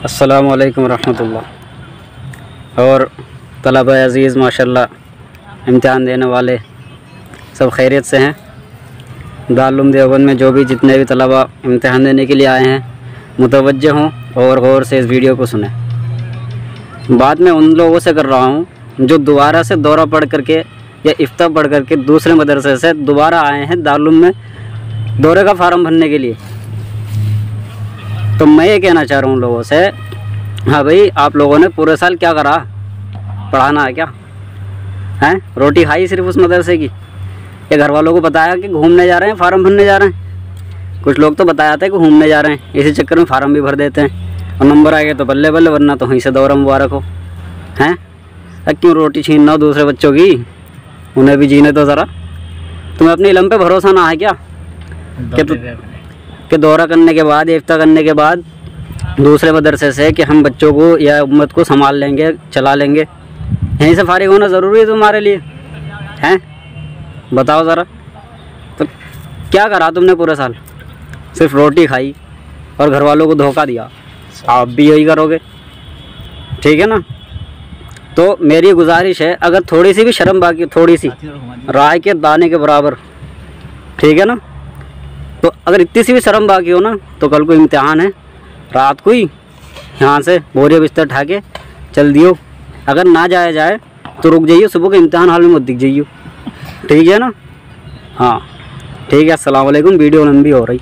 अस्सलामु अलैकुम रहमतुल्लाह। और तलबा अज़ीज़ माशाल्लाह इम्तिहान देने वाले सब खैरियत से हैं। दारुल उलूम देवबंद में जो भी जितने भी तलबा इम्तिहान देने के लिए आए हैं मुतवज्जे हों और गौर से इस वीडियो को सुनें। बात मैं उन लोगों से कर रहा हूँ जो दोबारा से दौरा पढ़ करके या इफ्ता पढ़ करके दूसरे मदरसे से दोबारा आए हैं दारुल उलूम में दौरे का फार्म भरने के लिए। तो मैं ये कहना चाह रहा हूँ लोगों से, हाँ भाई, आप लोगों ने पूरे साल क्या करा? पढ़ाना है क्या? हैं? रोटी खाई सिर्फ उस मदरसे की? या घर वालों को बताया कि घूमने जा रहे हैं, फार्म भरने जा रहे हैं? कुछ लोग तो बताया था कि घूमने जा रहे हैं, इसी चक्कर में फार्म भी भर देते हैं और नंबर आ गए तो बल्ले बल्ले, वरना तो वहीं से दौरा मुबारक हो। हैं? क्यों रोटी छीनना हो दूसरे बच्चों की? उन्हें भी जीने तो ज़रा। तुम्हें अपने इल्म पे भरोसा ना है क्या कि दौरा करने के बाद, इफ्ता करने के बाद दूसरे मदरसे से कि हम बच्चों को या उम्मत को संभाल लेंगे, चला लेंगे? यहीं से फारिग होना ज़रूरी है तुम्हारे लिए? हैं? बताओ ज़रा। तो क्या करा तुमने पूरे साल? सिर्फ रोटी खाई और घर वालों को धोखा दिया। आप भी यही करोगे, ठीक है ना? तो मेरी गुजारिश है, अगर थोड़ी सी भी शर्म बाकी, थोड़ी सी राय के दाने के बराबर, ठीक है ना, तो अगर इतनी सी भी शर्म बाकी हो ना, तो कल को इम्तिहान है, रात को ही यहाँ से बोरिया बिस्तर उठा के चल दियो। अगर ना जाया जाए तो रुक जाइए, सुबह के इम्तिहान हाल में मत दिख जाइए, ठीक है ना? हाँ ठीक है। अस्सलाम वालेकुम। वीडियो लंबी हो रही।